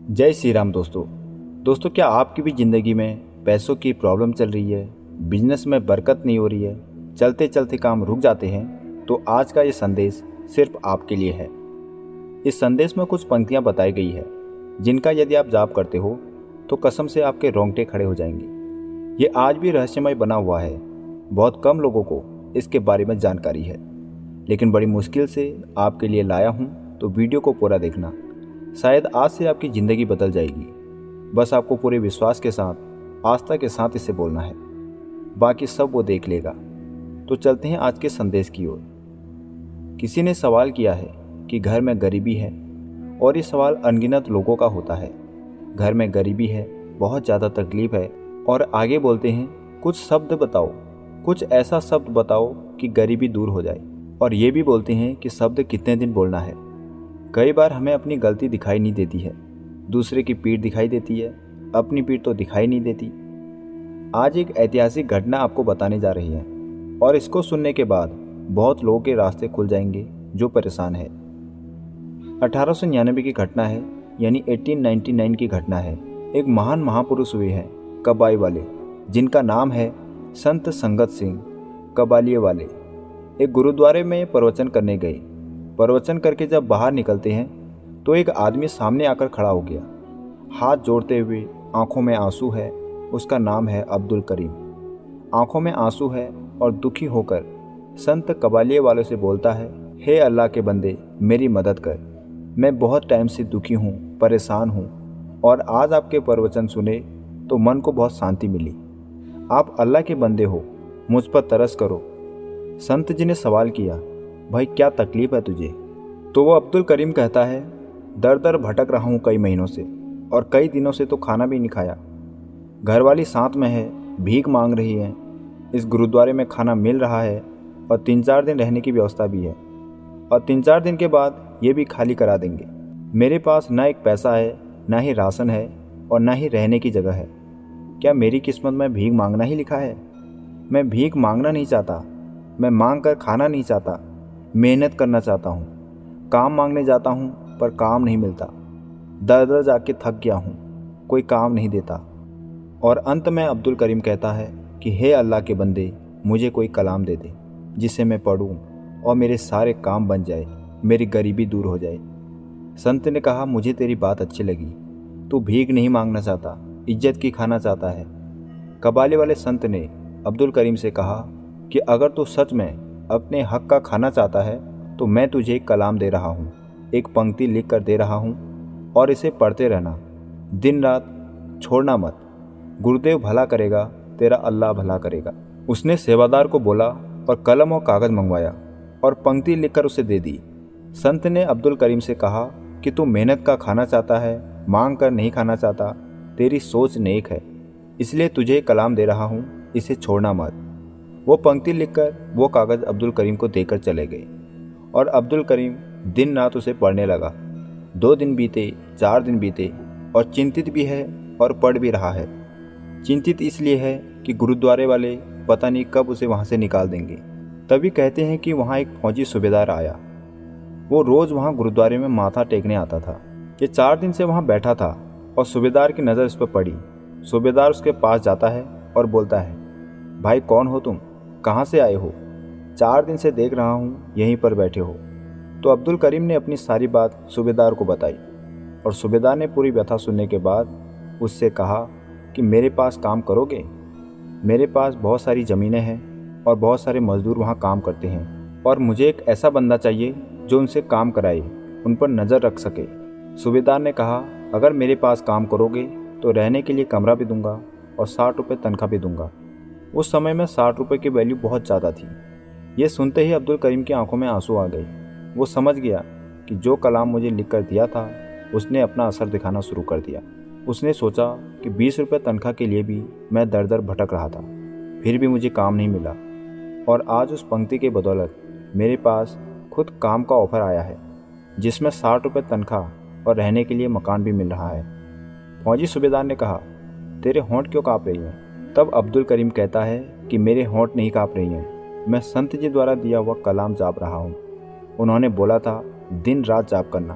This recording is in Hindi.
जय श्री राम दोस्तों क्या आपकी भी ज़िंदगी में पैसों की प्रॉब्लम चल रही है, बिजनेस में बरकत नहीं हो रही है, चलते चलते काम रुक जाते हैं? तो आज का ये संदेश सिर्फ आपके लिए है। इस संदेश में कुछ पंक्तियां बताई गई है जिनका यदि आप जाप करते हो तो कसम से आपके रोंगटे खड़े हो जाएंगे। ये आज भी रहस्यमय बना हुआ है। बहुत कम लोगों को इसके बारे में जानकारी है, लेकिन बड़ी मुश्किल से आपके लिए लाया हूँ, तो वीडियो को पूरा देखना। शायद आज से आपकी ज़िंदगी बदल जाएगी। बस आपको पूरे विश्वास के साथ, आस्था के साथ इसे बोलना है, बाकी सब वो देख लेगा। तो चलते हैं आज के संदेश की ओर। किसी ने सवाल किया है कि घर में गरीबी है, और ये सवाल अनगिनत लोगों का होता है। घर में गरीबी है, बहुत ज़्यादा तकलीफ है, और आगे बोलते हैं कुछ शब्द बताओ, कुछ ऐसा शब्द बताओ कि गरीबी दूर हो जाए। और ये भी बोलते हैं कि शब्द कितने दिन बोलना है। कई बार हमें अपनी गलती दिखाई नहीं देती है, दूसरे की पीठ दिखाई देती है, अपनी पीठ तो दिखाई नहीं देती। आज एक ऐतिहासिक घटना आपको बताने जा रही है, और इसको सुनने के बाद बहुत लोगों के रास्ते खुल जाएंगे जो परेशान है। 1899 की घटना है, यानी 1899 की घटना है। एक महान महापुरुष हुए हैं कबाई वाले, जिनका नाम है संत संगत सिंह कबालिये वाले। एक गुरुद्वारे में प्रवचन करने गए। प्रवचन करके जब बाहर निकलते हैं तो एक आदमी सामने आकर खड़ा हो गया, हाथ जोड़ते हुए, आंखों में आंसू है। उसका नाम है अब्दुल करीम। आंखों में आंसू है और दुखी होकर संत कबालिये वाले से बोलता है, हे अल्लाह के बंदे, मेरी मदद कर। मैं बहुत टाइम से दुखी हूँ, परेशान हूँ, और आज आपके प्रवचन सुने तो मन को बहुत शांति मिली। आप अल्लाह के बंदे हो, मुझ पर तरस करो। संत जी ने सवाल किया, भाई क्या तकलीफ है तुझे? तो वो अब्दुल करीम कहता है, दर दर भटक रहा हूँ कई महीनों से, और कई दिनों से तो खाना भी नहीं खाया। घरवाली साथ में है, भीख मांग रही है। इस गुरुद्वारे में खाना मिल रहा है और 3-4 दिन रहने की व्यवस्था भी है, और 3-4 दिन के बाद ये भी खाली करा देंगे। मेरे पास ना एक पैसा है, ना ही राशन है, और ना ही रहने की जगह है। क्या मेरी किस्मत में भीख मांगना ही लिखा है? मैं भीख मांगना नहीं चाहता, मैं मांग कर खाना नहीं चाहता, मेहनत करना चाहता हूँ। काम मांगने जाता हूँ पर काम नहीं मिलता। दर दर जाके थक गया हूँ, कोई काम नहीं देता। और अंत में अब्दुल करीम कहता है कि हे अल्लाह के बंदे, मुझे कोई कलाम दे दे जिसे मैं पढ़ूँ और मेरे सारे काम बन जाए, मेरी गरीबी दूर हो जाए। संत ने कहा, मुझे तेरी बात अच्छी लगी। तू भीख नहीं मांगना चाहता, इज्जत की खाना चाहता है। कबाले वाले संत ने अब्दुल करीम से कहा कि अगर तू सच में अपने हक का खाना चाहता है तो मैं तुझे एक कलाम दे रहा हूँ, एक पंक्ति लिख कर दे रहा हूँ, और इसे पढ़ते रहना, दिन रात छोड़ना मत। गुरुदेव भला करेगा, तेरा अल्लाह भला करेगा। उसने सेवादार को बोला और कलम और कागज़ मंगवाया और पंक्ति लिखकर उसे दे दी। संत ने अब्दुल करीम से कहा कि तू मेहनत का खाना चाहता है, मांग कर नहीं खाना चाहता। तेरी सोच नेक है, इसलिए तुझे कलाम दे रहा हूँ, इसे छोड़ना मत। वो पंक्ति लिखकर वो कागज़ अब्दुल करीम को देकर चले गए, और अब्दुल करीम दिन रात उसे पढ़ने लगा। 2 दिन बीते, 4 दिन बीते, और चिंतित भी है और पढ़ भी रहा है। चिंतित इसलिए है कि गुरुद्वारे वाले पता नहीं कब उसे वहाँ से निकाल देंगे। तभी कहते हैं कि वहाँ एक फौजी सूबेदार आया। वो रोज़ वहाँ गुरुद्वारे में माथा टेकने आता था। ये 4 दिन से वहाँ बैठा था, और सूबेदार की नज़र उस पर पड़ी। सूबेदार उसके पास जाता है और बोलता है, भाई कौन हो तुम, कहाँ से आए हो? 4 दिन से देख रहा हूँ यहीं पर बैठे हो। तो अब्दुल करीम ने अपनी सारी बात सूबेदार को बताई, और सूबेदार ने पूरी व्यथा सुनने के बाद उससे कहा कि मेरे पास काम करोगे? मेरे पास बहुत सारी ज़मीनें हैं और बहुत सारे मजदूर वहाँ काम करते हैं, और मुझे एक ऐसा बंदा चाहिए जो उनसे काम कराए, उन पर नज़र रख सके। सूबेदार ने कहा, अगर मेरे पास काम करोगे तो रहने के लिए कमरा भी दूंगा और 60 रुपये तनख्वाह भी दूंगा। उस समय में 60 रुपये की वैल्यू बहुत ज़्यादा थी। ये सुनते ही अब्दुल करीम की आंखों में आंसू आ गए। वो समझ गया कि जो कलाम मुझे लिख कर दिया था उसने अपना असर दिखाना शुरू कर दिया। उसने सोचा कि 20 रुपये तनख्वाह के लिए भी मैं दर दर भटक रहा था, फिर भी मुझे काम नहीं मिला, और आज उस पंक्ति के बदौलत मेरे पास खुद काम का ऑफ़र आया है, जिसमें 60 रुपये तनख्वाह और रहने के लिए मकान भी मिल रहा है। फौजी सूबेदार ने कहा, तेरे होंठ क्यों काँप रही हैं? तब अब्दुल करीम कहता है कि मेरे होंठ नहीं काँप रही हैं, मैं संत जी द्वारा दिया हुआ कलाम जाप रहा हूँ। उन्होंने बोला था दिन रात जाप करना।